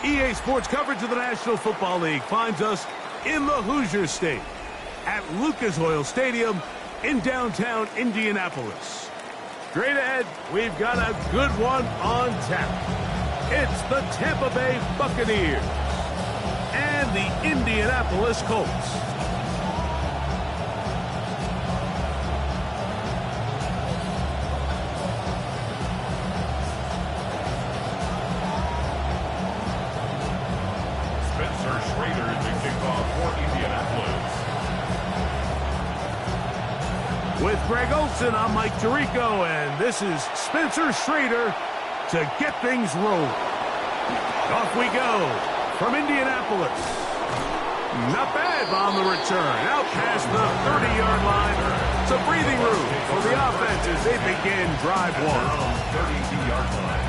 EA Sports coverage of the National Football League finds us in the Hoosier State at Lucas Oil Stadium in downtown Indianapolis. Straight ahead, we've got a good one on tap. It's the Tampa Bay Buccaneers and the Indianapolis Colts. With Greg Olsen, I'm Mike Tirico, and this is Spencer Schrader to get things rolling. Off we go from Indianapolis. Not bad on the return. Out past the 30-yard line. Some breathing room for the offense as they begin drive one. 32-yard line.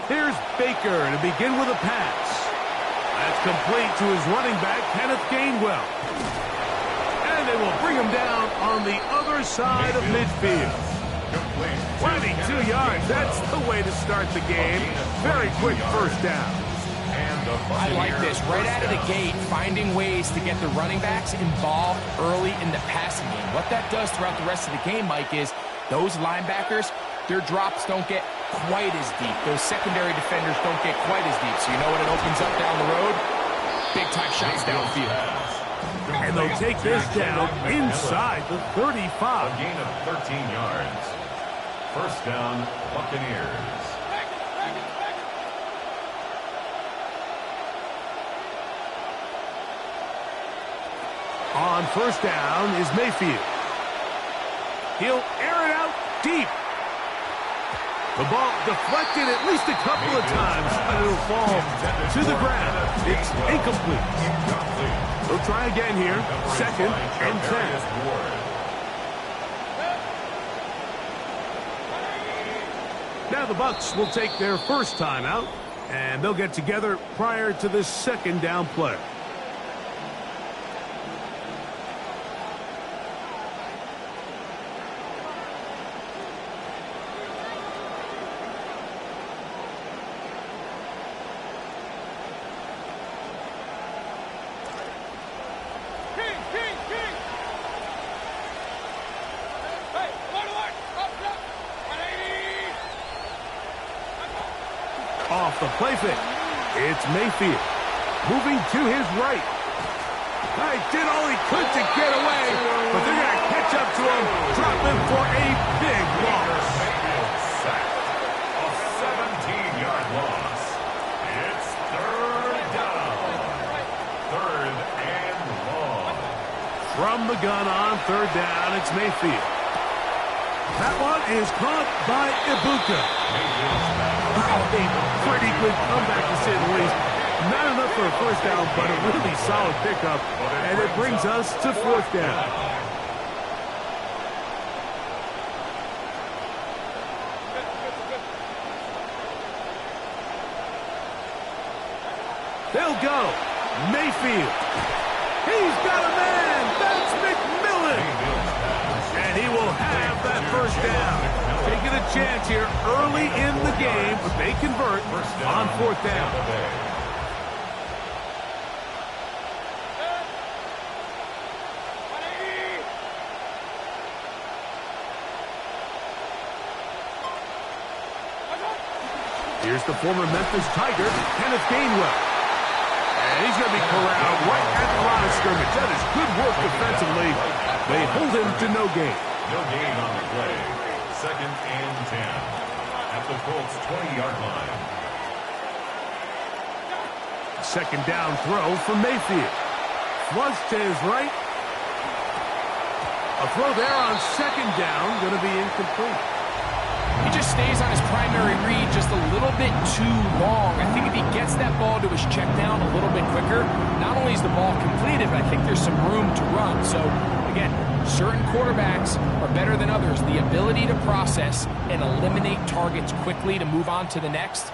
Here's Baker to begin with a pass. That's complete to his running back, Kenneth Gainwell. And they will bring him down on the other side of midfield. 22 yards, that's the way to start the game. Very quick first down. I like this. Right out of the gate, finding ways to get the running backs involved early in the passing game. What that does throughout the rest of the game, Mike, is those linebackers, their drops don't get quite as deep. Those secondary defenders don't get quite as deep. So you know what it opens up down the road? Big-time shots downfield. And they'll take this down inside the 35. A gain of 13 yards. First down, Buccaneers. On first down is Mayfield. He'll air it out deep. The ball deflected at least a couple of times, but it'll fall to the ground. It's incomplete. They'll try again here. Second and 10. Now the Bucs will take their first timeout, and they'll get together prior to this second down play. Off the play fake. It's Mayfield. Moving to his right. He did all he could to get away, but they're going to catch up to him, drop him for a big loss. A 17-yard loss. It's third down. Third and long. From the gun on third down, it's Mayfield. That one is caught by Ibuka. A pretty good comeback, to say the least. Not enough for a first down, but a really solid pickup. And it brings us to fourth down. They'll go. Mayfield. He's got a man. That's McMillan. And he will have that first down. Taking a chance here early in the game, but they convert on fourth down. Here's the former Memphis Tiger, Kenneth Gainwell. And he's going to be corralled right at the line of scrimmage. That is good work defensively. They hold him to no gain. No gain on the play. Second and 10 at the Colts' 20-yard line. Second down throw for Mayfield. Flush to his right. A throw there on second down, going to be incomplete. He just stays on his primary read just a little bit too long. I think if he gets that ball to his check down a little bit quicker, not only is the ball completed, but I think there's some room to run. So, again, certain quarterbacks are better than others. The ability to process and eliminate targets quickly to move on to the next,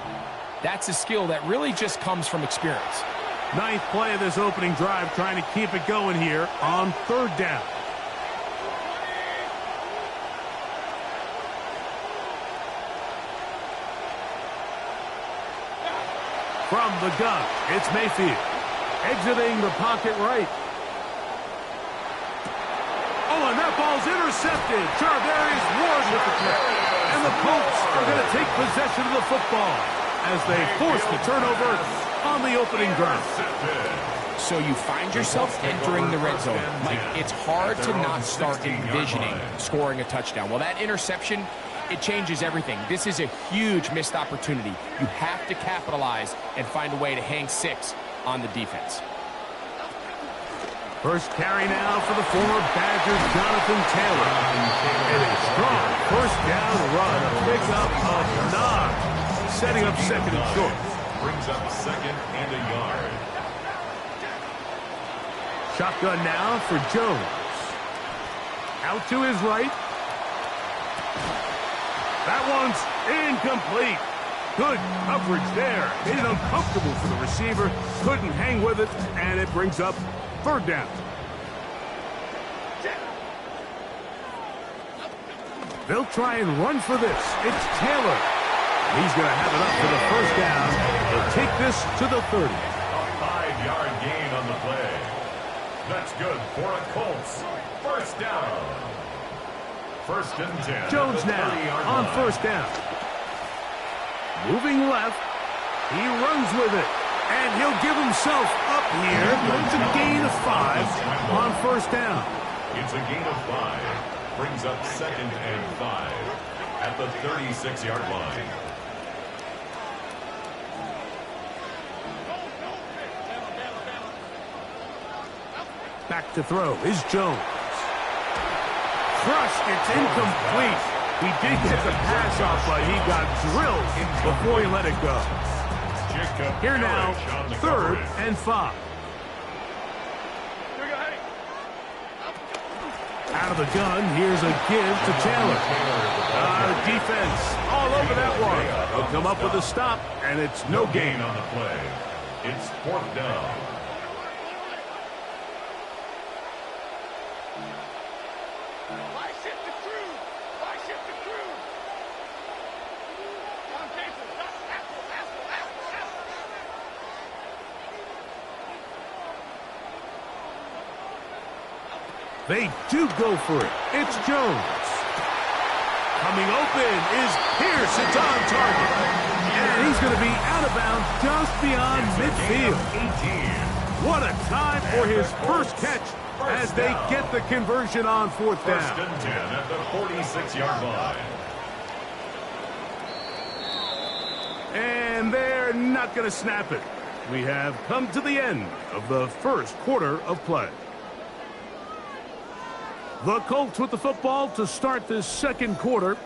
that's a skill that really just comes from experience. Ninth play of this opening drive, trying to keep it going here on third down. From the gun, it's Mayfield. Exiting the pocket right. Oh, and that ball's intercepted. Charvarius Ward with the catch. And the Colts are going to take possession of the football as they force the turnover on the opening drive. So you find yourself entering the red zone. Mike, it's hard to not start envisioning scoring a touchdown. Well, that interception, it changes everything. This is a huge missed opportunity. You have to capitalize and find a way to hang 6 on the defense. First carry now for the former Badgers, Jonathan Taylor. And a strong first down run, a pickup of 9. Setting up second and short. Brings up second and a yard. Shotgun now for Jones. Out to his right. That one's incomplete. Good coverage there. Made it uncomfortable for the receiver. Couldn't hang with it, and it brings up third down. They'll try and run for this. It's Taylor. He's going to have it up for the first down. They'll take this to the 30. A 5-yard gain on the play. That's good for a Colts. First down. First and 10. Jones now on first down. Moving left. He runs with it. And he'll give himself up here. But it's a gain of 5 on first down. It's a gain of 5. Brings up second and 5 at the 36-yard line. Back to throw is Jones. Crushed, it's incomplete. He did get the pass off, but he got drilled before he let it go. Here now, third and 5. Out of the gun, here's a give to Taylor. Defense all over that one. They'll come up with a stop, and it's no gain on the play. It's fourth down. They do go for it. It's Jones. Coming open is Pierce. It's on target. And he's going to be out of bounds just beyond midfield. 18. What a time for his first catch as they get the conversion on fourth down. First and 10 at the 46-yard line. And they're not going to snap it. We have come to the end of the first quarter of play. The Colts with the football to start this second quarter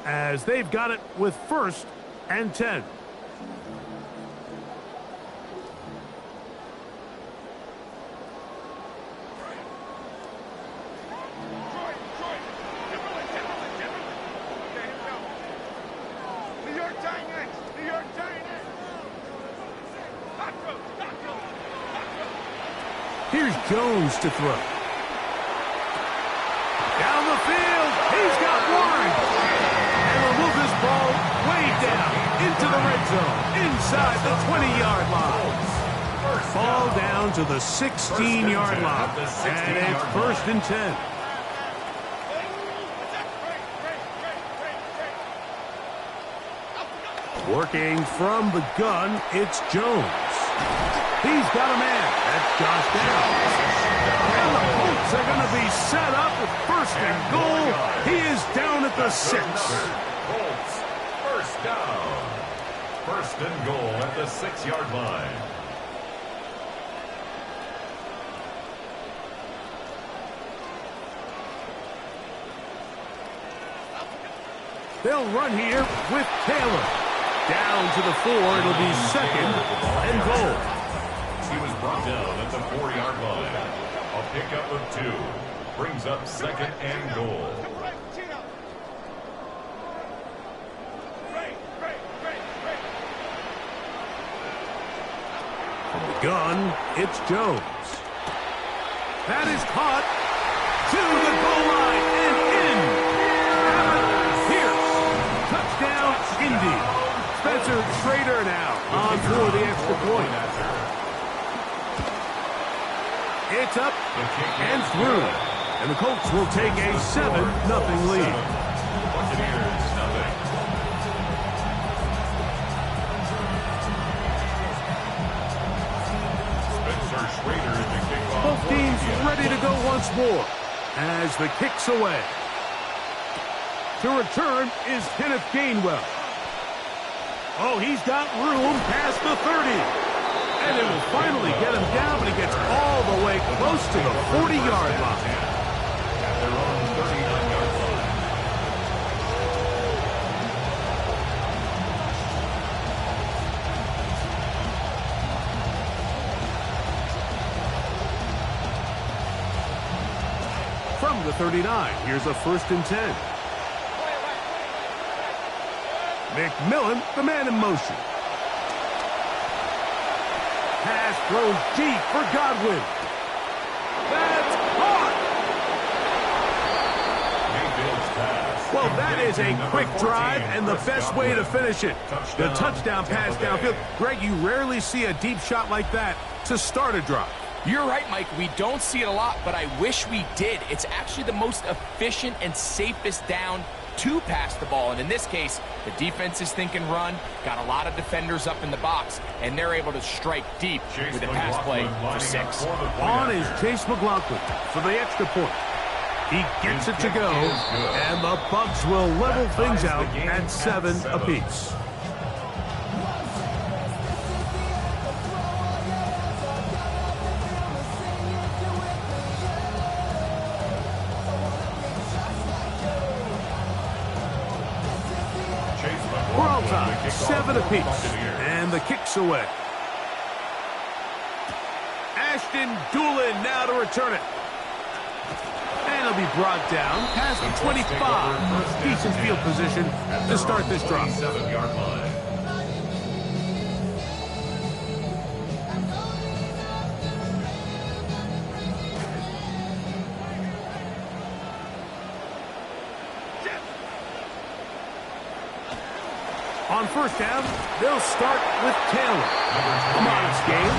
as they've got it with first and 10. Here's Jones to throw. Down the field, he's got one. And will move this ball way down into the red zone, inside the 20-yard line. Ball down to the 16-yard line, and it's first and 10. Working from the gun, it's Jones. He's got a man. That's Josh Downs. And the Colts are going to be set up with first and goal. He is down at the 6. Colts, first down. First and goal at the 6-yard line. They'll run here with Taylor. Down to the 4. It'll be second and goal. He was brought down at the 4-yard line. A pickup of 2. Brings up second and goal. From the gun, it's Jones. That is caught to the goal line and in. Pierce. Touchdown, Indy. Spencer Schrader now on for the extra point. It's up and through. And the Colts will take a 7-0 lead. Buccaneers, nothing. Spencer Schrader is the kickoff. Both teams ready to go once more as the kick's away. To return is Kenneth Gainwell. Oh, he's got room past the 30. And it will finally get him down, but he gets all the way close to the 40-yard line. At their own 39-yard line. From the 39, here's a 1st and 10. McMillan, the man in motion. Pass thrown deep for Godwin. That's caught. Mayfield's pass. Well, that is a quick drive and the best way to finish it. The touchdown pass downfield. Greg, you rarely see a deep shot like that to start a drive. You're right, Mike. We don't see it a lot, but I wish we did. It's actually the most efficient and safest down to pass the ball. And in this case, the defense is thinking run, got a lot of defenders up in the box, and they're able to strike deep with a pass play for 6. On is Chase McLaughlin for the extra point. He gets it to go, and the Bucs will level things out at 7 apiece. We're all tied, 7 apiece, and the kick's away. Ashton Doolin now to return it. And he'll be brought down past the 25. Decent field position to start this drive. 7-yard line. On 1st down, they'll start with Taylor. A modest gain,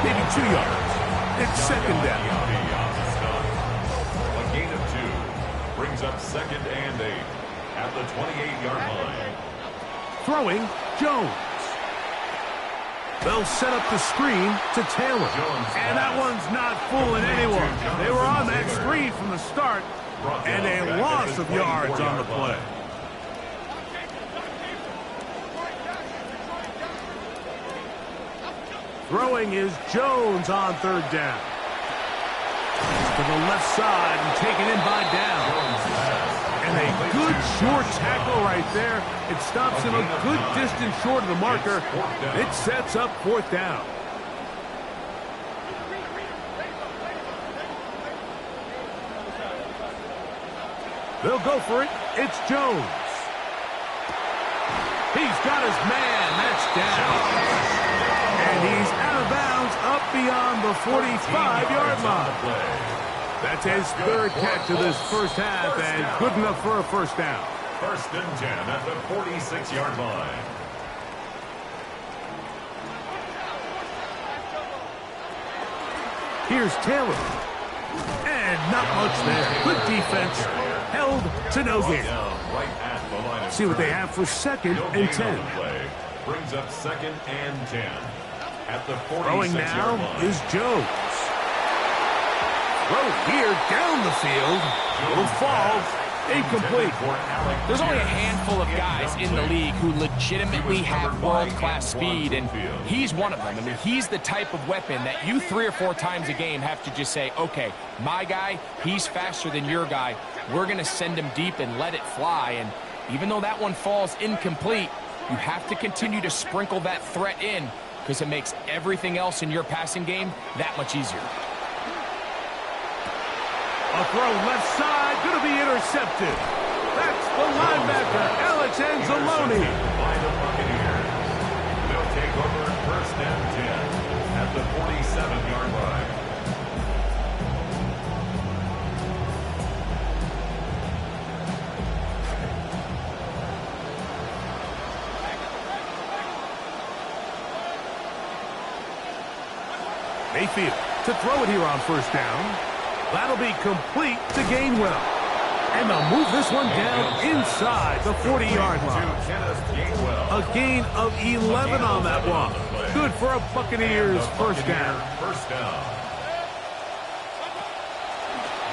maybe 2 yards. It's 2nd down. A gain of 2 brings up 2nd and 8 at the 28-yard line. Throwing, Jones. They'll set up the screen to Taylor. And that one's not fooling anyone. They were on that screen from the start, and a loss of yards on the play. Throwing is Jones on 3rd down. To the left side and taken in by Down. And a good short tackle right there. It stops him a good distance short of the marker. It sets up 4th down. They'll go for it. It's Jones. He's got his man. That's down. And he's out of bounds up beyond the 45-yard line. That's his 3rd catch of this 1st half and good enough for a 1st down. 1st and 10 at the 46-yard line. Here's Taylor. And not much there. Good defense. Held to no gain. See what they have for 2nd and 10. Brings up 2nd and 10. At the 46-yard Throwing now line. is Jones. Throw here down the field. Will fall. Incomplete. There's only a handful of guys in the league who legitimately have world-class speed, and he's one of them. I mean, he's the type of weapon that you 3 or 4 times a game have to just say, okay, my guy, he's faster than your guy. We're going to send him deep and let it fly, and Even though that one falls incomplete, you have to continue to sprinkle that threat in because it makes everything else in your passing game that much easier. A throw left side, going to be intercepted. That's the linebacker, Alex Anzalone. By the Buccaneers. They'll take over first and 10 at the 47-yard line. Mayfield to throw it here on first down. That'll be complete to Gainwell. And they'll move this one down inside the 40-yard line. A gain of 11 on that one. Good for a Buccaneers first down.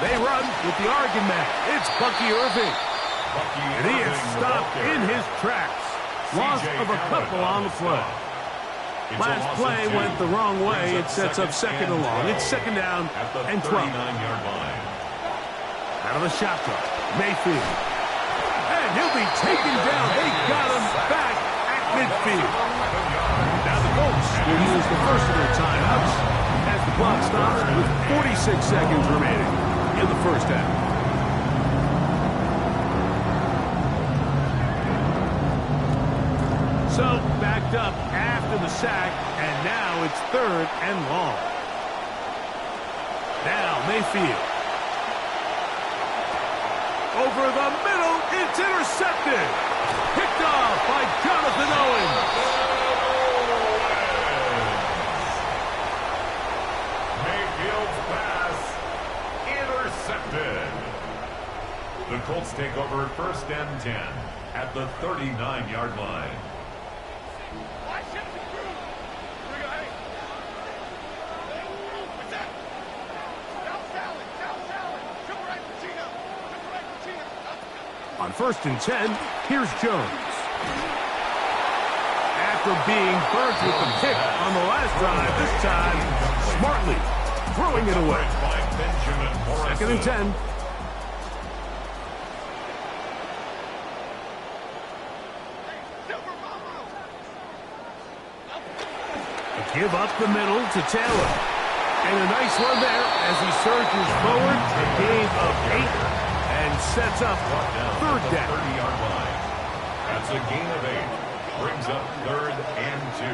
They run with the argument. It's Bucky Irving. And he is stopped in his tracks. Loss of a couple on the play. Last play went the wrong way. It sets up second and long. It's second down and 12. Out of the shotgun, Mayfield. And he'll be taken down. They got him back at midfield. Now the Colts will use the first of their timeouts as the clock stops with 46 seconds remaining in the first half. So, backed up after the sack, and now it's third and long. Now, Mayfield. Over the middle, it's intercepted. Picked off by Jonathan Owens. Mayfield's pass intercepted. The Colts take over first and 10 at the 39-yard line. On first and 10, here's Jones. After being burnt with the kick on the last drive, this time smartly throwing it away. Second and 10. A give up the middle to Taylor. And a nice one there as he surges forward. A gain of 8. And sets up third down. 30-yard line. That's a gain of 8. Brings up third and 2.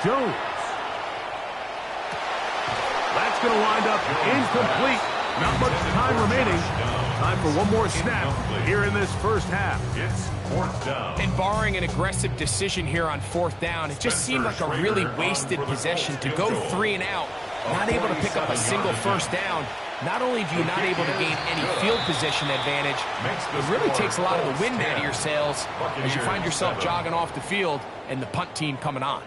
Jones. That's going to wind up incomplete. Not much time remaining. Time for one more snap here in this first half. It's fourth down. And barring an aggressive decision here on fourth down, it just seemed like a really wasted possession to go 3 and out, not able to pick up a single first down. Not only do you not able to gain any field position advantage, it really takes a lot of the wind out of your sails as you find yourself jogging off the field and the punt team coming on.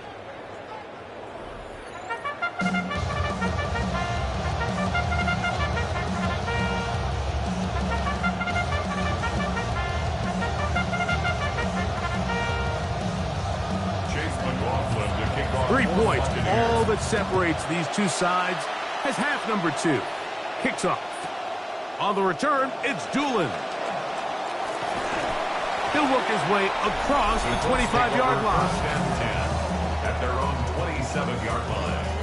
All that separates these two sides as half number 2 kicks off. On the return, it's Doolin. He'll work his way across the 25-yard line. First and 10 at their own 27-yard line.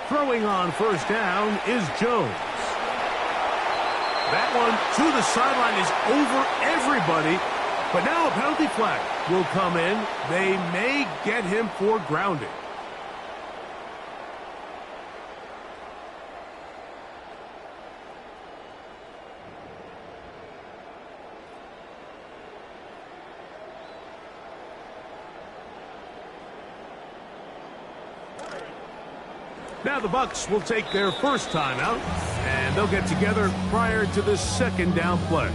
Throwing on first down is Jones. That one to the sideline is over everybody. But now a penalty flag will come in. They may get him for grounding. Now the Bucs will take their first timeout, and they'll get together prior to the second down play.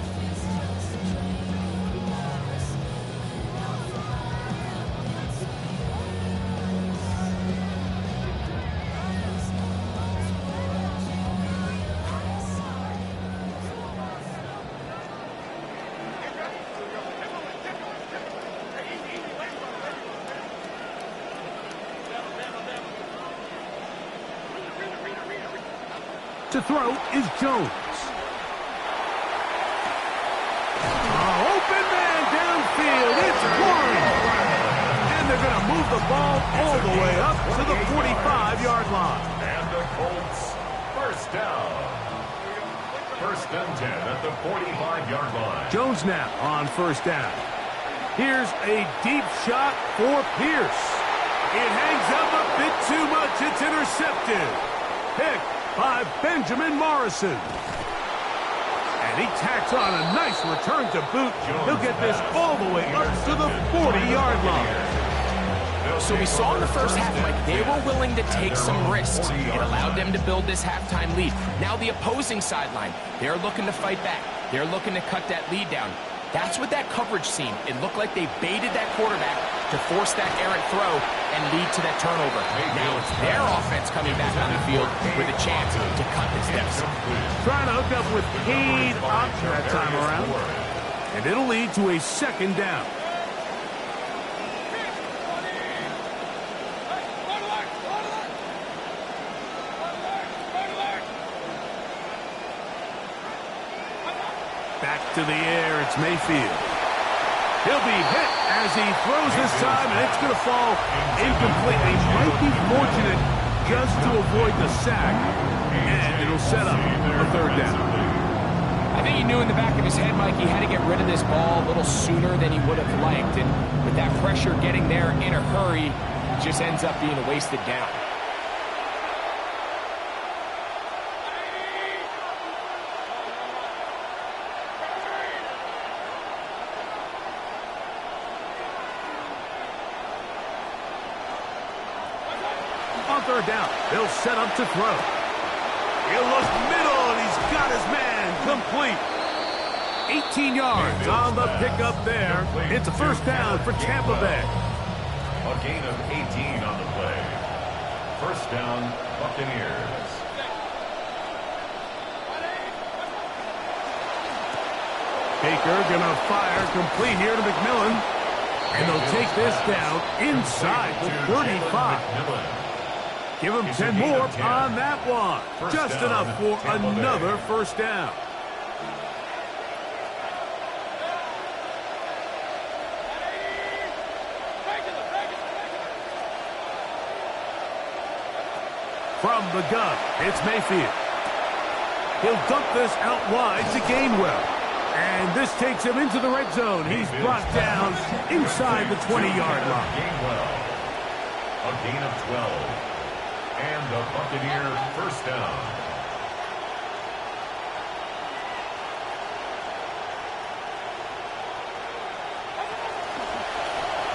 To throw is Jones. Open man downfield. It's Warren. And they're going to move the ball all the way up to the 45-yard line. And the Colts, first down. First and 10 at the 45-yard line. Jones now on first down. Here's a deep shot for Pierce. It hangs up a bit too much. It's intercepted. Pick by Benjamin Morrison. And he tacks on a nice return to boot. He'll get this all the way up to the 40-yard line. So we saw in the first half, Mike, they were willing to take some risks. It allowed them to build this halftime lead. Now the opposing sideline, they're looking to fight back. They're looking to cut that lead down. That's what that coverage seemed. It looked like they baited that quarterback to force that errant throw and lead to that turnover. Now it's their offense coming back on the field with a chance to cut this deficit. Trying to hook up with Cade Otton that time around. And it'll lead to a second down. Back to the air, it's Mayfield. He'll be hit as he throws this time, and it's going to fall incomplete. He might be fortunate just to avoid the sack, and it'll set up a third down. I think he knew in the back of his head, Mike, he had to get rid of this ball a little sooner than he would have liked, and with that pressure getting there in a hurry, it just ends up being a wasted down. Third down. They'll set up to throw. He'll look middle, and he's got his man complete. 18 yards on the pickup there. It's a first down for Tampa Bay. A gain of 18 on the play. First down, Buccaneers. Baker gonna fire complete here to McMillan. And they'll take this down inside the 35. Give him 10 more on that one. Just enough for another first down. From the gun, it's Mayfield. He'll dump this out wide to Gainwell. And this takes him into the red zone. He's brought down inside the 20-yard line. Gainwell. A gain of 12. And the Buccaneer first down.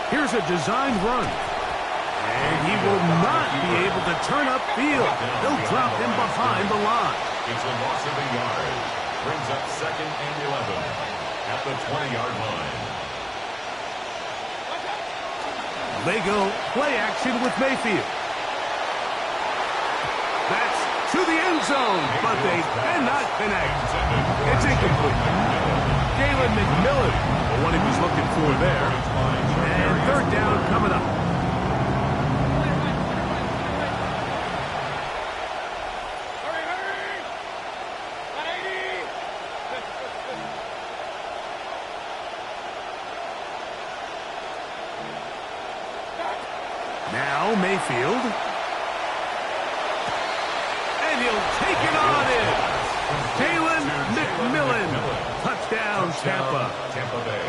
Here's a designed run. And he will not be able to turn upfield. They'll drop him behind the line. It's a loss of a yard. Brings up second and 11 at the 20-yard line. They go play action with Mayfield. That's to the end zone, but they cannot connect. It's incomplete. Jalen McMillan, the one he was looking for there. And third down coming up. Now Mayfield. And he'll take it on in. Jalen McMillan. Touchdown, Tampa Bay.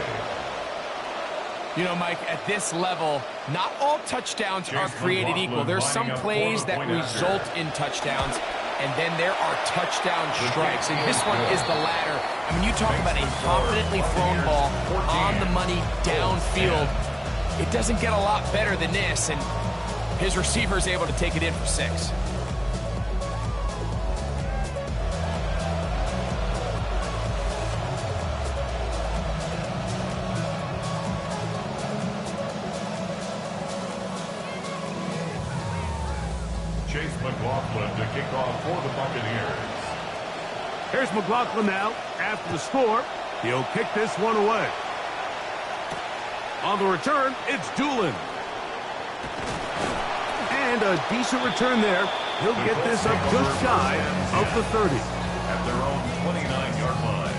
You know, Mike, at this level, not all touchdowns are created equal. There's some plays that result in touchdowns, and then there are touchdown strikes. And this one is the latter. I mean, you talk about a confidently thrown ball on the money downfield. It doesn't get a lot better than this, and his receiver is able to take it in for 6. McLaughlin to kick off for the Buccaneers. Here's McLaughlin now. After the score, he'll kick this one away. On the return, it's Doolin. And a decent return there. He'll get this up just shy of the 30. At their own 29-yard line.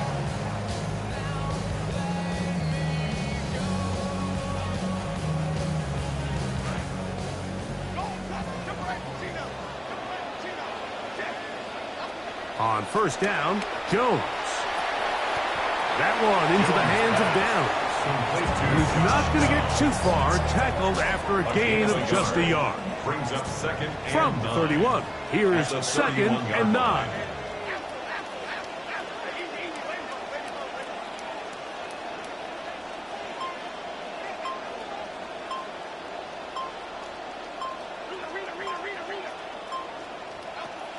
On first down, Jones. That one into the hands of Downs. He's not going to get too far, tackled after a gain of just a yard. Brings up second and From the 31, here's second and 9.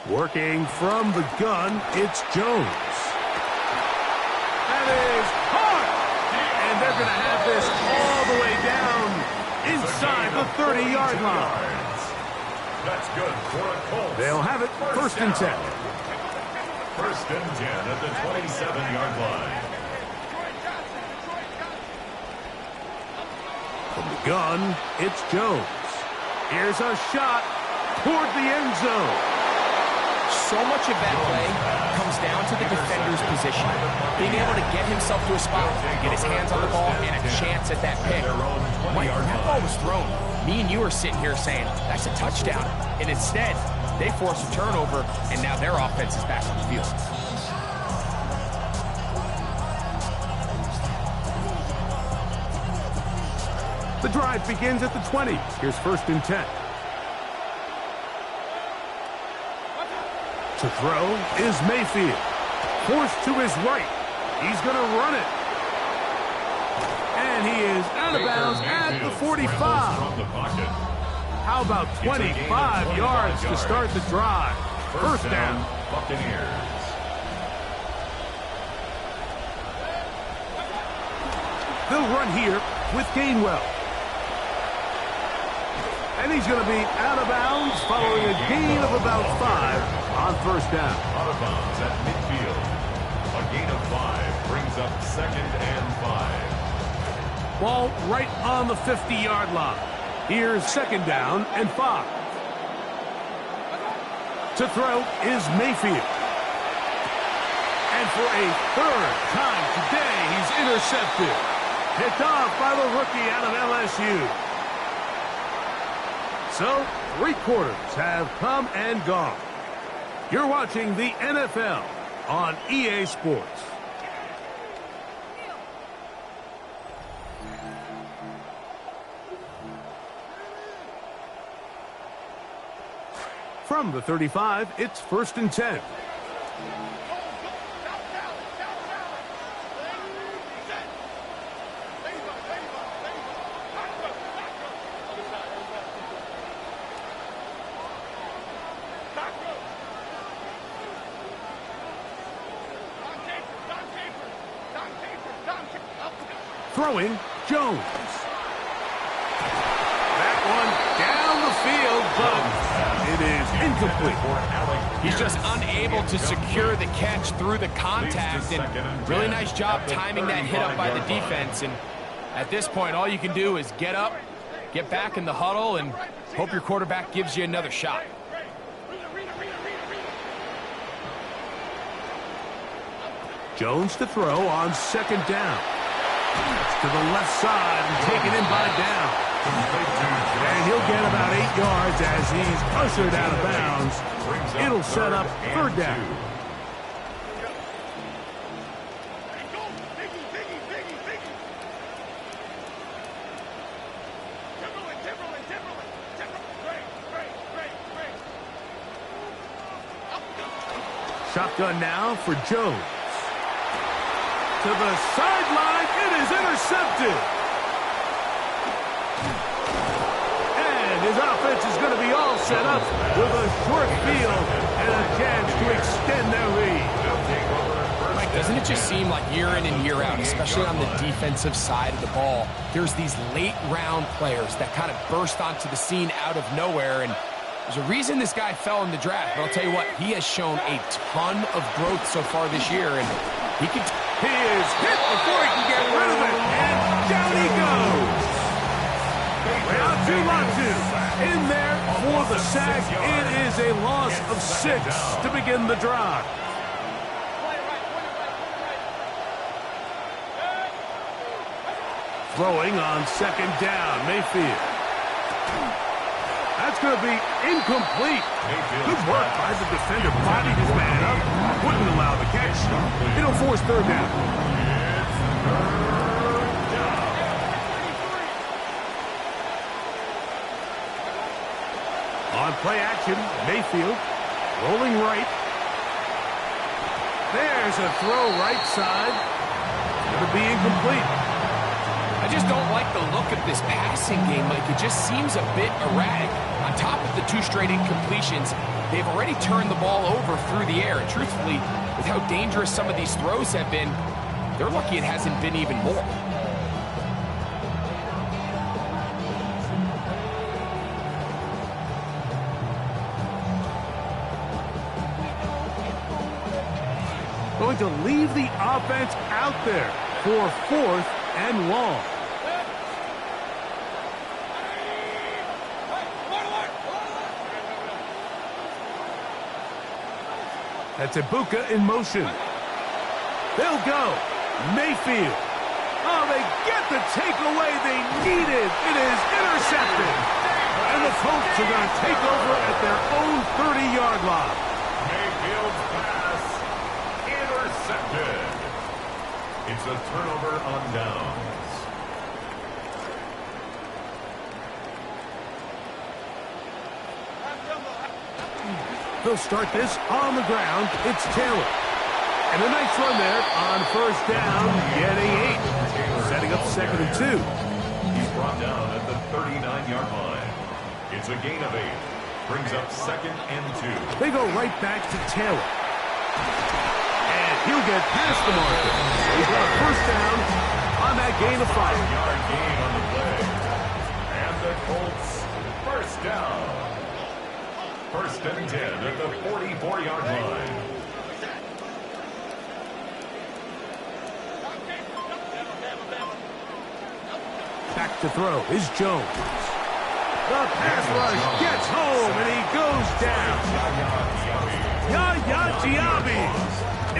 Working from the gun, it's Jones. That is hard. And they're going to have this all the way down inside the 30-yard line. That's good for a Colts. They'll have it first and 10. First and 10 at the 27-yard line. From the gun, it's Jones. Here's a shot toward the end zone. So much of that play comes down to the defender's position. Being able to get himself to a spot, get his hands on the ball, and a chance at that pick. When that ball was thrown, me and you are sitting here saying, that's a touchdown. And instead, they force a turnover, and now their offense is back on the field. The drive begins at the 20. Here's first and 10. To throw is Mayfield. Forced to his right. He's going to run it. And he is out of bounds at the 45. How about 25 yards to start the drive? First down. Buccaneers. They'll run here with Gainwell. And he's going to be out of bounds following a gain of about 5 on first down. Out of bounds at midfield. A gain of 5 brings up second and 5. Ball right on the 50-yard line. Here's second down and 5. To throw is Mayfield. And for a third time today, he's intercepted. Picked off by the rookie out of LSU. So, 3 quarters have come and gone. You're watching the NFL on EA Sports. From the 35, it's first and 10. Throwing, Jones. That one down the field, but it is incomplete. He's just unable to secure the catch through the contact, and really nice job timing that hit up by the defense. And at this point, all you can do is get up, get back in the huddle, and hope your quarterback gives you another shot. Jones to throw on second down. To the left side and taken in by Down. And he'll get about 8 yards as he's ushered out of bounds. It'll set up third down. Shotgun now for Jones. To the sideline, it is intercepted. And his offense is going to be all set up with a short field and a chance to extend their lead. Mike, doesn't it just seem like year in and year out, especially on the defensive side of the ball, there's these late round players that kind of burst onto the scene out of nowhere, and There's a reason this guy fell in the draft, but I'll tell you what, he has shown a ton of growth so far this year, and he can... He is hit before he can get rid of it, and down he goes. Latu Latu in there for the sack. It is a loss of 6 to begin the drive. Throwing on second down, Mayfield. That's going to be incomplete. Good work by the defender. Bodied his man up. Wouldn't allow the catch. It'll force third down. On play action, Mayfield rolling right. There's a throw right side. It'll be incomplete. I just don't like the look of this passing game, Mike. It just seems a bit erratic. On top of the 2 straight incompletions, they've already turned the ball over through the air. And truthfully, with how dangerous some of these throws have been, they're lucky it hasn't been even more. Going to leave the offense out there for 4th and long. That's Ibuka in motion. They'll go. Mayfield. Oh, they get the takeaway they needed. It is intercepted. And the Colts are going to take over at their own 30-yard line. Mayfield's pass intercepted. It's a turnover on downs. They'll start this on the ground. It's Taylor. And a nice run there on first down, getting 8. Setting up 2nd and 2. He's brought down at the 39-yard line. It's a gain of 8. Brings up 2nd and 2. They go right back to Taylor. And he'll get past the marker. He's got a first down on that gain of 5. 5-yard gain on the play. And the Colts first down. 1st and 10 at the 44-yard line. Back to throw is Jones. The pass rush gets home, and he goes down. Yaya Diaby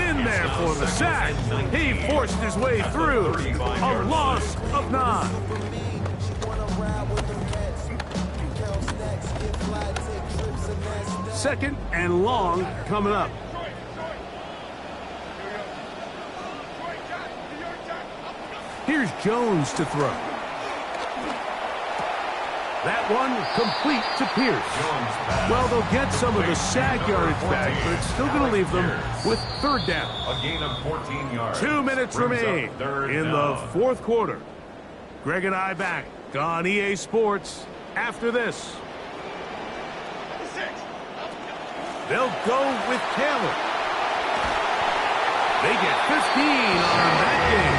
in there for the sack. He forced his way through. A loss of 9. Second and long coming up. Here's Jones to throw. That one complete to Pierce. Well, they'll get some of the sack yardage back, but it's still going to leave them with 3rd down. A gain of 14 yards. 2 minutes remain in the 4th quarter. Greg and I back on EA Sports after this. They'll go with Taylor. They get 15 on that game.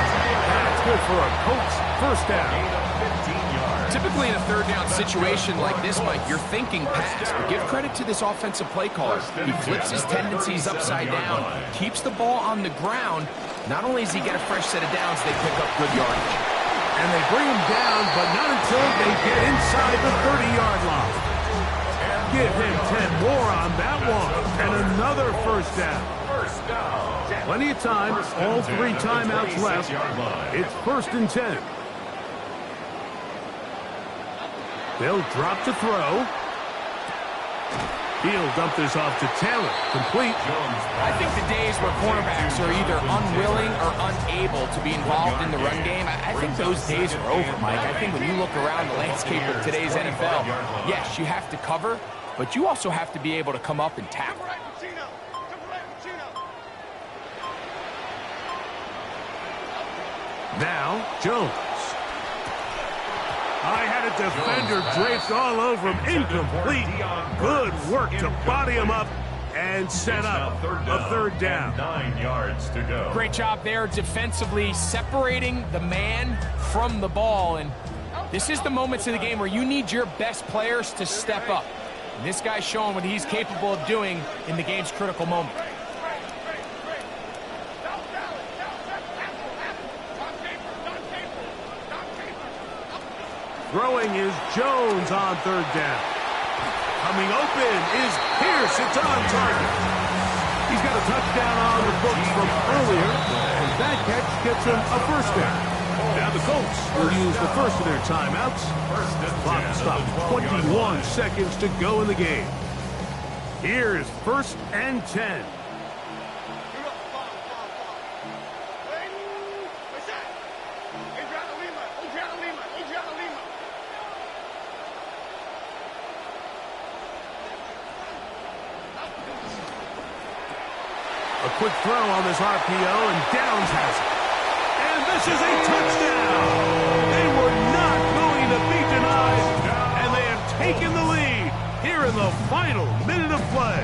That's good for a Colts first down. Typically in a 3rd down situation like this, Mike, you're thinking pass. But give credit to this offensive play caller. He flips his tendencies upside down, keeps the ball on the ground. Not only does he get a fresh set of downs, they pick up good yardage. And they bring him down, but not until they get inside the 30-yard line. Give him 10 more on that one. And another first down. Plenty of time. All 3 timeouts left. It's 1st and 10. They'll drop to throw. He'll dump this off to Taylor. Complete. I think the days where cornerbacks are either unwilling or unable to be involved in the run game, I think those days are over, Mike. I think when you look around the landscape of today's NFL, yes, you have to cover, but you also have to be able to come up and tackle. Now, Jones. I had a defender draped all over him. Incomplete. Good work to body him up and set up a 3rd down. 9 yards to go. Great job there defensively, separating the man from the ball. And this is the moments of the game where you need your best players to step up. And this guy's showing what he's capable of doing in the game's critical moment. Throwing is Jones on third down. Coming open is Pierce. It's on target. He's got a touchdown on the books from earlier, and that catch gets him a first down. Now the Colts will use the first of their timeouts. Clock stopped 21 seconds to go in the game. Here's 1st and 10. A quick throw on this RPO, and Downs has it. And this is a touchdown. They were not going to be denied, and they have taken the lead here in the final minute of play.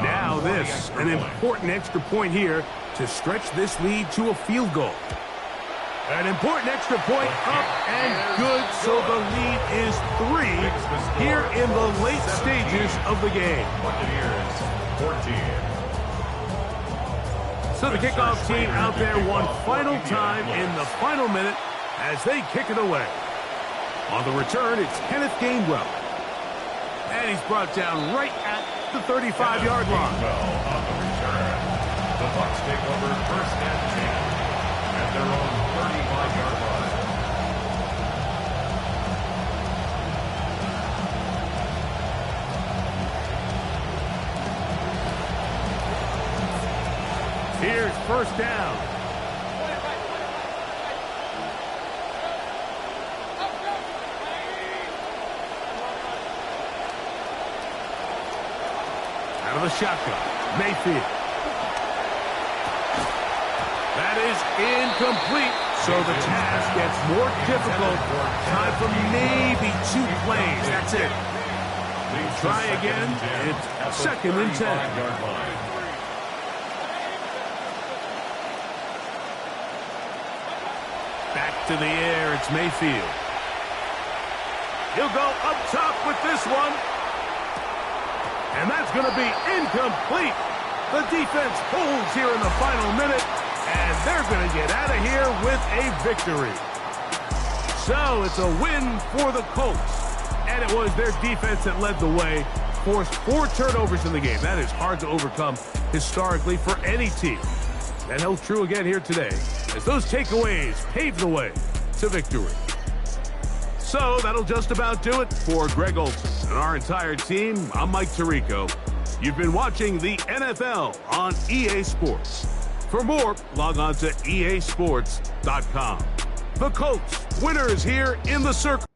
Now this, an important extra point here to stretch this lead to a field goal. An important extra point up and good, so the lead is 3 here in the late stages of the game. So the kickoff team out there one final time in the final minute as they kick it away. On the return, it's Kenneth Gainwell. And he's brought down right at the 35-yard line. On the return, the Bucs take over 1st and 10 at their own 35-yard line. Here's 1st down. Out of the shotgun, Mayfield. That is incomplete, so the task gets more difficult. Time for maybe 2 plays. That's it. Try again. It's 2nd and 10. Back to the air, it's Mayfield. He'll go up top with this one. And that's going to be incomplete. The defense pulls here in the final minute, and they're going to get out of here with a victory. So it's a win for the Colts. And it was their defense that led the way, forced 4 turnovers in the game. That is hard to overcome historically for any team. That held true again here today, as those takeaways paved the way to victory. So that'll just about do it for Greg Olsen and our entire team. I'm Mike Tirico. You've been watching the NFL on EA Sports. For more, log on to easports.com. The Colts, winners here in the circle.